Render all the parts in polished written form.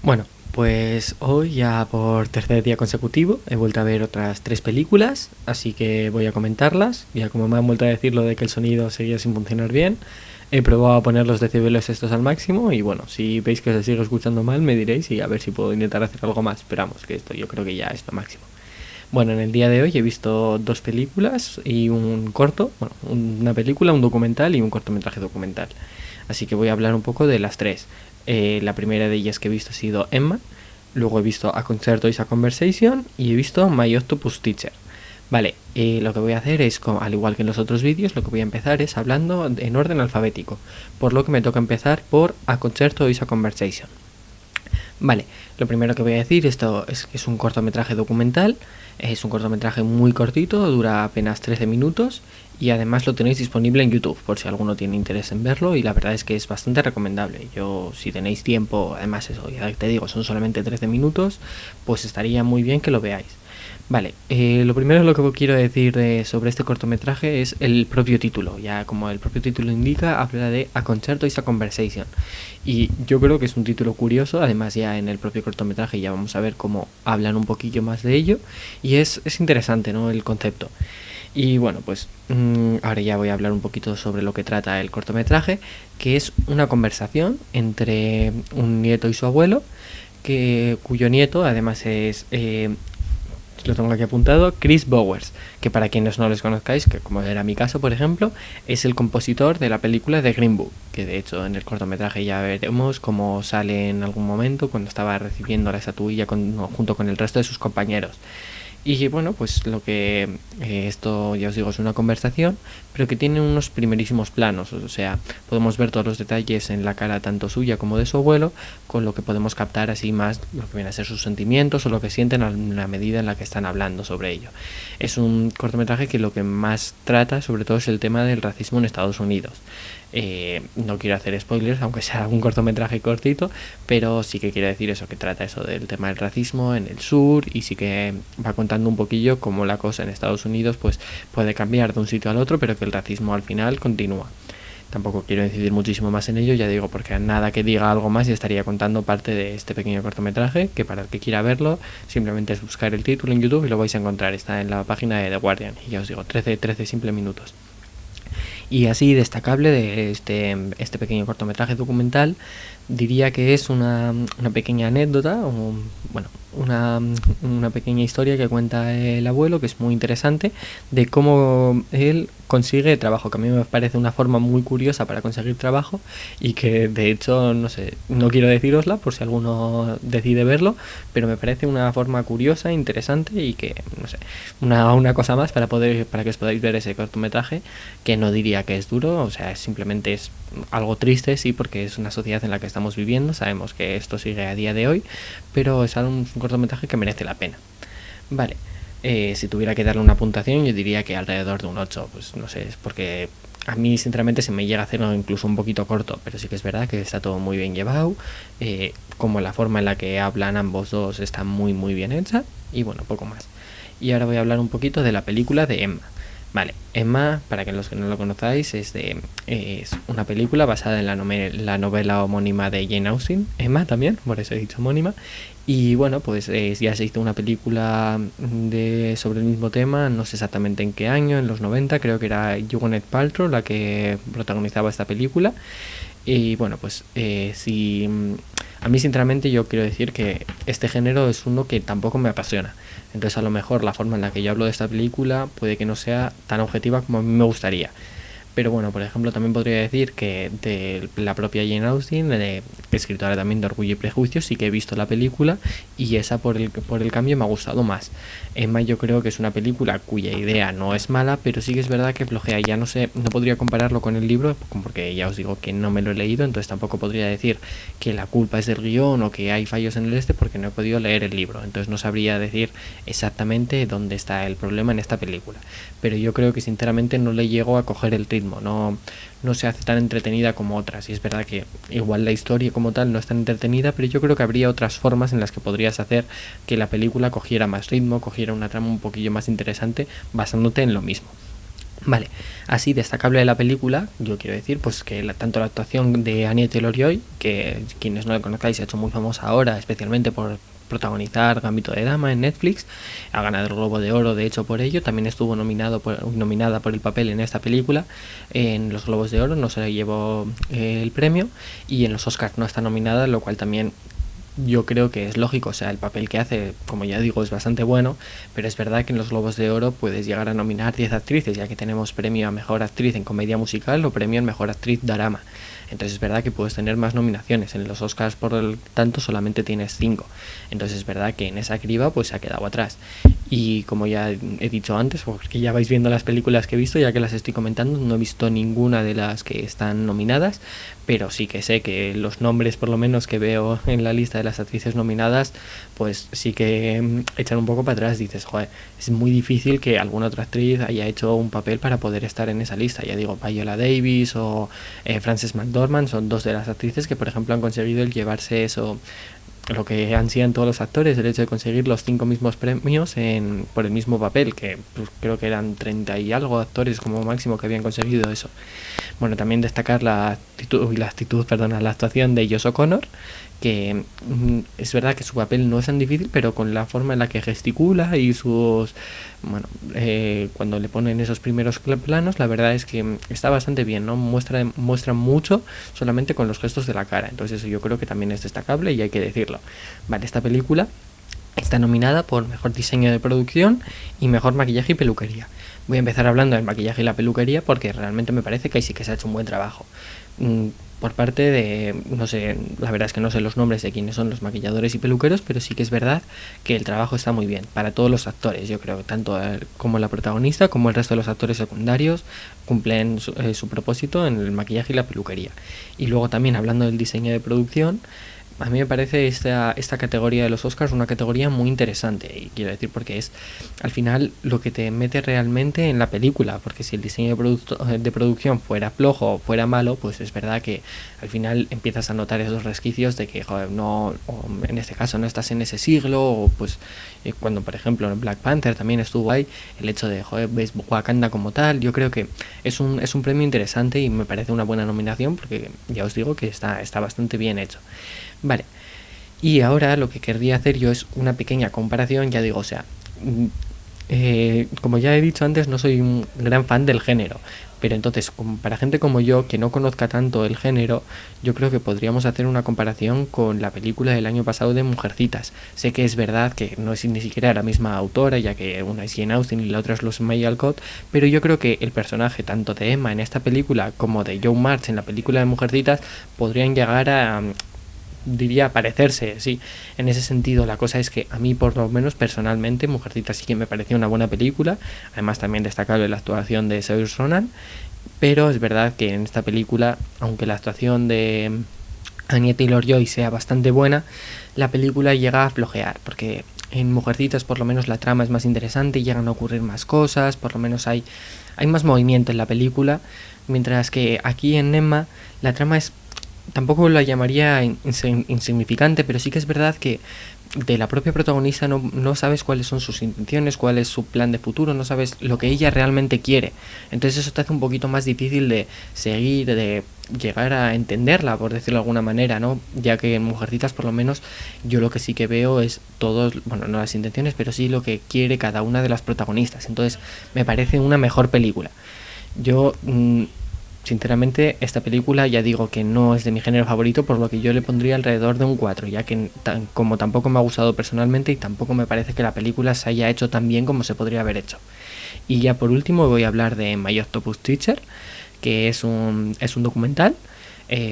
Bueno, pues hoy ya por tercer día consecutivo he vuelto a ver otras 3 películas, así que voy a comentarlas. Ya como me han vuelto a decir lo de que el sonido seguía sin funcionar bien, he probado a poner los decibeles estos al máximo y bueno, si veis que se sigue escuchando mal me diréis y a ver si puedo intentar hacer algo más. Esperamos que esto yo creo que ya es lo máximo. Bueno, en el día de hoy he visto 2 películas y un corto, bueno, una película, un documental y un cortometraje documental. Así que voy a hablar un poco de las tres. La primera de ellas que he visto ha sido Emma, luego he visto A Concert Is a Conversation y he visto My Octopus Teacher. Vale, lo que voy a hacer es, al igual que en los otros vídeos, lo que voy a empezar es hablando en orden alfabético, por lo que me toca empezar por A Concert Is a Conversation. Vale, lo primero que voy a decir, esto es que es un cortometraje documental, es un cortometraje muy cortito, dura apenas 13 minutos y además lo tenéis disponible en YouTube por si alguno tiene interés en verlo y la verdad es que es bastante recomendable. Yo, si tenéis tiempo, además eso, ya te digo, son solamente 13 minutos, pues estaría muy bien que lo veáis. Vale, lo primero lo que quiero decir sobre este cortometraje es el propio título. Ya como el propio título indica, habla de A Concerto is a Conversation. Y yo creo que es un título curioso, además ya en el propio cortometraje ya vamos a ver cómo hablan un poquillo más de ello. Y es interesante, ¿no? El concepto. Y bueno, pues ahora ya voy a hablar un poquito sobre lo que trata el cortometraje, que es una conversación entre un nieto y su abuelo, cuyo nieto además es lo tengo aquí apuntado, Chris Bowers, que para quienes no les conozcáis, que como era mi caso por ejemplo, es el compositor de la película de Green Book, que de hecho en el cortometraje ya veremos cómo sale en algún momento cuando estaba recibiendo la estatuilla junto con el resto de sus compañeros. Y bueno, pues lo que esto ya os digo es una conversación, pero que tiene unos primerísimos planos, o sea, podemos ver todos los detalles en la cara tanto suya como de su abuelo, con lo que podemos captar así más lo que viene a ser sus sentimientos o lo que sienten a la medida en la que están hablando sobre ello. Es un cortometraje que lo que más trata sobre todo es el tema del racismo en Estados Unidos. No quiero hacer spoilers, aunque sea un cortometraje cortito, pero sí que quiero decir eso, que trata eso del tema del racismo en el sur y sí que va contando un poquillo cómo la cosa en Estados Unidos pues puede cambiar de un sitio al otro, pero que el racismo al final continúa. Tampoco quiero incidir muchísimo más en ello, ya digo, porque nada que diga algo más ya estaría contando parte de este pequeño cortometraje, que para el que quiera verlo, simplemente es buscar el título en YouTube y lo vais a encontrar, está en la página de The Guardian, y ya os digo, 13 simples minutos. Y así destacable de este pequeño cortometraje documental, diría que es una pequeña anécdota, o, bueno, una pequeña historia que cuenta el abuelo, que es muy interesante, de cómo él consigue trabajo, que a mí me parece una forma muy curiosa para conseguir trabajo y que de hecho, no sé, no quiero decirosla por si alguno decide verlo, pero me parece una forma curiosa, interesante y que, no sé, una cosa más para que os podáis ver ese cortometraje, que no diría que es duro, o sea, simplemente es algo triste, sí, porque es una sociedad en la que estamos viviendo, sabemos que esto sigue a día de hoy, pero es un cortometraje que merece la pena. Vale, si tuviera que darle una puntuación yo diría que alrededor de un 8, pues no sé, es porque a mí sinceramente se me llega a hacer incluso un poquito corto, pero sí que es verdad que está todo muy bien llevado, como la forma en la que hablan ambos dos está muy muy bien hecha y bueno, poco más. Y ahora voy a hablar un poquito de la película de Emma. Vale, Emma, para que los que no lo conozcáis, es una película basada en la novela homónima de Jane Austen, Emma también, por eso he dicho homónima. Y bueno, pues ya se hizo una película sobre el mismo tema, no sé exactamente en qué año, en los 90, creo que era Gwyneth Paltrow la que protagonizaba esta película. Y bueno, pues si a mí sinceramente yo quiero decir que este género es uno que tampoco me apasiona. Entonces a lo mejor la forma en la que yo hablo de esta película puede que no sea tan objetiva como a mí me gustaría. Pero bueno, por ejemplo, también podría decir que de la propia Jane Austen, escritora también de Orgullo y Prejuicio, sí que he visto la película y esa por el cambio me ha gustado más. Emma yo creo que es una película cuya idea no es mala, pero sí que es verdad que flojea. Ya no sé, no podría compararlo con el libro, porque ya os digo que no me lo he leído, entonces tampoco podría decir que la culpa es del guión o que hay fallos en el porque no he podido leer el libro. Entonces no sabría decir exactamente dónde está el problema en esta película. Pero yo creo que sinceramente no le llego a coger el ritmo. No se hace tan entretenida como otras y es verdad que igual la historia como tal no es tan entretenida, pero yo creo que habría otras formas en las que podrías hacer que la película cogiera más ritmo, cogiera una trama un poquillo más interesante basándote en lo mismo. Vale, así destacable de la película, yo quiero decir, pues que tanto la actuación de Anya Taylor-Joy, que quienes no la conozcáis se ha hecho muy famosa ahora, especialmente por protagonizar Gambito de Dama en Netflix, ha ganado el Globo de Oro de hecho por ello, también estuvo nominada por el papel en esta película, en los Globos de Oro no se le llevó el premio, y en los Oscars no está nominada, lo cual también yo creo que es lógico, o sea, el papel que hace, como ya digo, es bastante bueno, pero es verdad que en los Globos de Oro puedes llegar a nominar 10 actrices, ya que tenemos premio a Mejor Actriz en Comedia Musical o premio a Mejor Actriz Drama. Entonces es verdad que puedes tener más nominaciones. En los Oscars, por el tanto, solamente tienes 5. Entonces es verdad que en esa criba pues se ha quedado atrás. Y como ya he dicho antes, porque ya vais viendo las películas que he visto, ya que las estoy comentando, no he visto ninguna de las que están nominadas, pero sí que sé que los nombres, por lo menos, que veo en la lista de las actrices nominadas, pues sí que echan un poco para atrás. Dices, joder, es muy difícil que alguna otra actriz haya hecho un papel para poder estar en esa lista. Ya digo, Viola Davis o Frances McDormand son dos de las actrices que, por ejemplo, han conseguido el llevarse eso, lo que ansían todos los actores, el hecho de conseguir los 5 mismos premios por el mismo papel, que pues, creo que eran 30 y algo actores como máximo que habían conseguido eso. Bueno, también destacar la actuación de Josh O'Connor, que es verdad que su papel no es tan difícil, pero con la forma en la que gesticula y bueno, cuando le ponen esos primeros planos, la verdad es que está bastante bien, ¿no? Muestra mucho solamente con los gestos de la cara, entonces eso yo creo que también es destacable y hay que decirlo. Vale, esta película está nominada por Mejor Diseño de Producción y Mejor Maquillaje y Peluquería. Voy a empezar hablando del maquillaje y la peluquería porque realmente me parece que ahí sí que se ha hecho un buen trabajo. Por parte de, no sé, la verdad es que no sé los nombres de quiénes son los maquilladores y peluqueros, pero sí que es verdad que el trabajo está muy bien para todos los actores, yo creo, tanto como la protagonista como el resto de los actores secundarios cumplen su propósito en el maquillaje y la peluquería. Y luego también hablando del diseño de producción, a mí me parece esta categoría de los Oscars una categoría muy interesante, y quiero decir porque es al final lo que te mete realmente en la película, porque si el diseño de producción fuera flojo o fuera malo, pues es verdad que al final empiezas a notar esos resquicios de que, joder, no, o en este caso no estás en ese siglo, o pues cuando por ejemplo en Black Panther también estuvo ahí, el hecho de, joder, ves Wakanda como tal, yo creo que es un premio interesante y me parece una buena nominación porque ya os digo que está bastante bien hecho. Vale, y ahora lo que querría hacer yo es una pequeña comparación, ya digo, o sea, como ya he dicho antes, no soy un gran fan del género, pero entonces, para gente como yo, que no conozca tanto el género, yo creo que podríamos hacer una comparación con la película del año pasado de Mujercitas. Sé que es verdad que no es ni siquiera la misma autora, ya que una es Jane Austen y la otra es Rosemary Alcott, pero yo creo que el personaje tanto de Emma en esta película como de Joan March en la película de Mujercitas podrían llegar a diría parecerse, sí, en ese sentido. La cosa es que a mí, por lo menos personalmente, Mujercitas sí que me pareció una buena película, además también destacable la actuación de Saoirse Ronan, pero es verdad que en esta película, aunque la actuación de Anya Taylor-Joy sea bastante buena, la película llega a flojear, porque en Mujercitas por lo menos la trama es más interesante, llegan a ocurrir más cosas, por lo menos hay más movimiento en la película, mientras que aquí en Emma la trama es, tampoco la llamaría insignificante, pero sí que es verdad que de la propia protagonista no sabes cuáles son sus intenciones, cuál es su plan de futuro, no sabes lo que ella realmente quiere. Entonces eso te hace un poquito más difícil de seguir, de llegar a entenderla, por decirlo de alguna manera, ¿no? Ya que en Mujercitas, por lo menos, yo lo que sí que veo es todos, bueno, no las intenciones, pero sí lo que quiere cada una de las protagonistas. Entonces me parece una mejor película. Yo sinceramente, esta película ya digo que no es de mi género favorito, por lo que yo le pondría alrededor de un 4, ya que como tampoco me ha gustado personalmente y tampoco me parece que la película se haya hecho tan bien como se podría haber hecho. Y ya por último voy a hablar de My Octopus Teacher, que es un documental.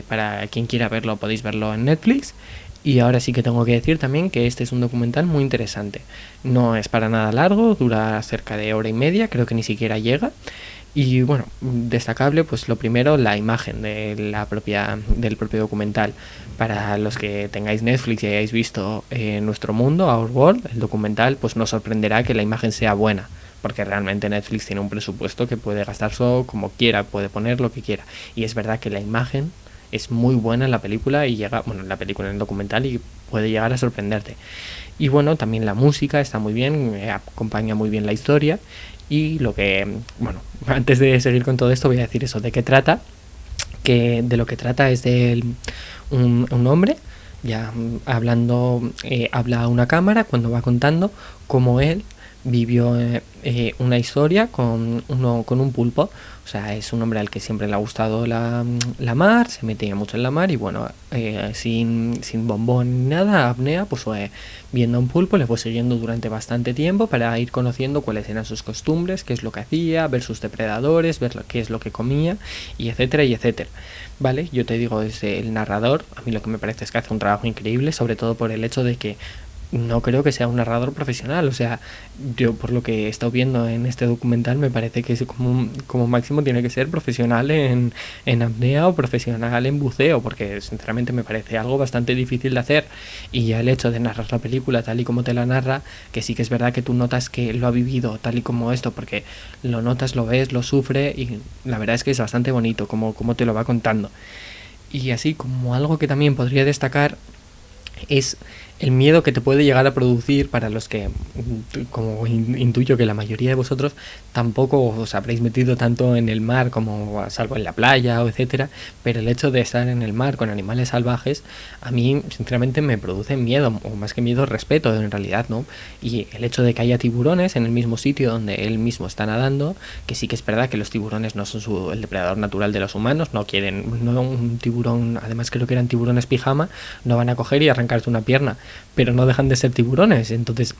Para quien quiera verlo podéis verlo en Netflix. Y ahora sí que tengo que decir también que este es un documental muy interesante. No es para nada largo, dura cerca de hora y media, creo que ni siquiera llega. Y bueno, destacable, pues lo primero, la imagen del propio documental. Para los que tengáis Netflix y hayáis visto Nuestro Mundo, Our World, el documental, pues nos sorprenderá que la imagen sea buena, porque realmente Netflix tiene un presupuesto que puede gastarse como quiera, puede poner lo que quiera. Y es verdad que la imagen es muy buena en la película y llega, bueno, en la película, en el documental, y puede llegar a sorprenderte. Y bueno, también la música está muy bien, acompaña muy bien la historia. Y lo que, bueno, antes de seguir con todo esto voy a decir eso, de qué trata, que de lo que trata es de un hombre, ya hablando, habla a una cámara cuando va contando cómo él vivió una historia con un pulpo. O sea, es un hombre al que siempre le ha gustado la mar, se metía mucho en la mar y bueno, sin bombón ni nada, apnea, pues viendo a un pulpo le fue siguiendo durante bastante tiempo para ir conociendo cuáles eran sus costumbres, qué es lo que hacía, ver sus depredadores, ver qué es lo que comía, y etcétera, y etcétera. Vale, yo te digo, desde el narrador, a mí lo que me parece es que hace un trabajo increíble, sobre todo por el hecho de que no creo que sea un narrador profesional. O sea, yo por lo que he estado viendo en este documental me parece que es como máximo tiene que ser profesional en apnea o profesional en buceo, porque sinceramente me parece algo bastante difícil de hacer. Y ya el hecho de narrar la película tal y como te la narra, que sí que es verdad que tú notas que lo ha vivido tal y como esto, porque lo notas, lo ves, lo sufre, y la verdad es que es bastante bonito como te lo va contando. Y así como algo que también podría destacar es el miedo que te puede llegar a producir para los que, como intuyo que la mayoría de vosotros, tampoco os habréis metido tanto en el mar como salvo en la playa o etcétera, pero el hecho de estar en el mar con animales salvajes a mí sinceramente me produce miedo, o más que miedo, respeto en realidad, ¿no? Y el hecho de que haya tiburones en el mismo sitio donde él mismo está nadando, que sí que es verdad que los tiburones no son el depredador natural de los humanos, no quieren, no, un tiburón, además creo que eran tiburones pijama, no van a coger y arrancarte una pierna, pero no dejan de ser tiburones. Entonces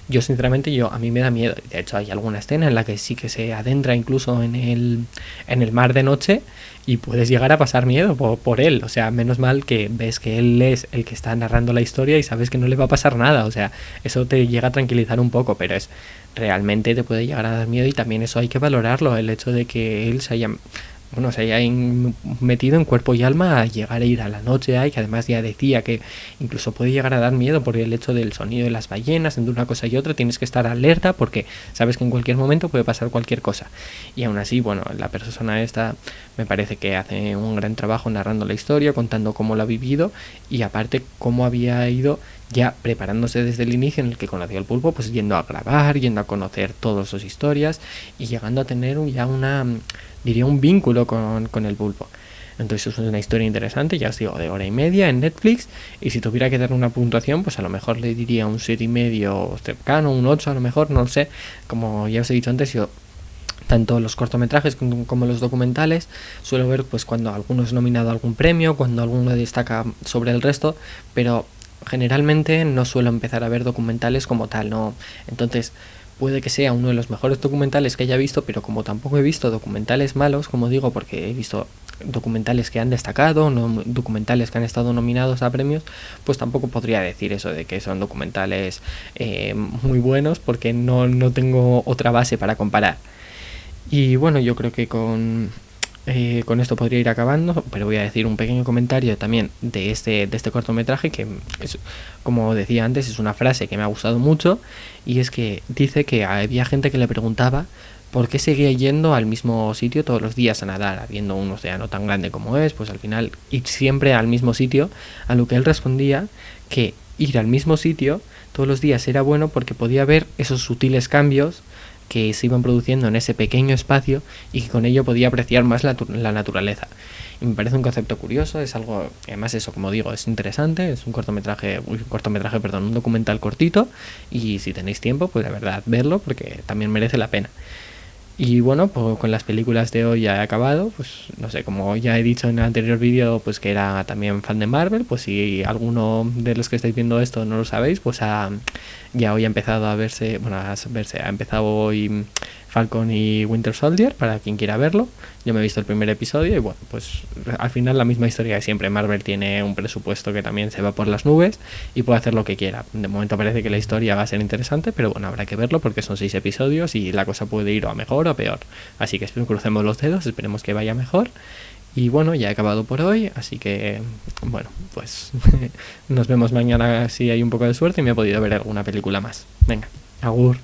yo sinceramente a mí me da miedo. De hecho hay alguna escena en la que sí que se adentra incluso en el mar de noche y puedes llegar a pasar miedo por él. O sea, menos mal que ves que él es el que está narrando la historia y sabes que no le va a pasar nada. O sea, eso te llega a tranquilizar un poco, pero realmente te puede llegar a dar miedo, y también eso hay que valorarlo, el hecho de que él se haya metido en cuerpo y alma a llegar a ir a la noche, y que además ya decía que incluso puede llegar a dar miedo por el hecho del sonido de las ballenas. Entre una cosa y otra tienes que estar alerta porque sabes que en cualquier momento puede pasar cualquier cosa. Y aún así, bueno, la persona esta me parece que hace un gran trabajo narrando la historia, contando cómo lo ha vivido, y aparte cómo había ido ya preparándose desde el inicio en el que conoció al pulpo, pues yendo a grabar, yendo a conocer todas sus historias y llegando a tener ya diría un vínculo con el pulpo. Entonces es una historia interesante, ya os digo, de 1 hora y media en Netflix, y si tuviera que dar una puntuación, pues a lo mejor le diría un 7,5 cercano, un 8 a lo mejor, no lo sé. Como ya os he dicho antes, yo tanto los cortometrajes como los documentales suelo ver pues cuando alguno es nominado a algún premio, cuando alguno destaca sobre el resto, pero generalmente no suelo empezar a ver documentales como tal, ¿no? Entonces puede que sea uno de los mejores documentales que haya visto, pero como tampoco he visto documentales malos, como digo, porque he visto documentales que han destacado, no documentales que han estado nominados a premios, pues tampoco podría decir eso de que son documentales muy buenos, porque no tengo otra base para comparar. Y bueno, yo creo que con esto podría ir acabando, pero voy a decir un pequeño comentario también de este cortometraje, que es, como decía antes, es una frase que me ha gustado mucho, y es que dice que había gente que le preguntaba por qué seguía yendo al mismo sitio todos los días a nadar, habiendo un océano tan grande como es, pues al final ir siempre al mismo sitio, a lo que él respondía que ir al mismo sitio todos los días era bueno porque podía ver esos sutiles cambios que se iban produciendo en ese pequeño espacio, y que con ello podía apreciar más la naturaleza. Y me parece un concepto curioso, es algo, además eso, como digo, es interesante, es un un documental cortito, y si tenéis tiempo, pues de verdad verlo, porque también merece la pena. Y bueno, pues con las películas de hoy ya he acabado. Pues no sé, como ya he dicho en el anterior vídeo, pues que era también fan de Marvel, pues si alguno de los que estáis viendo esto no lo sabéis, pues ya hoy ha empezado ha empezado hoy Falcon y Winter Soldier, para quien quiera verlo. Yo me he visto el primer episodio y bueno, pues al final la misma historia de siempre. Marvel tiene un presupuesto que también se va por las nubes y puede hacer lo que quiera. De momento parece que la historia va a ser interesante, pero bueno, habrá que verlo porque son 6 episodios y la cosa puede ir o a mejor o a peor. Así que crucemos los dedos, esperemos que vaya mejor. Y bueno, ya he acabado por hoy, así que bueno, pues nos vemos mañana si hay un poco de suerte y me he podido ver alguna película más. Venga, agur.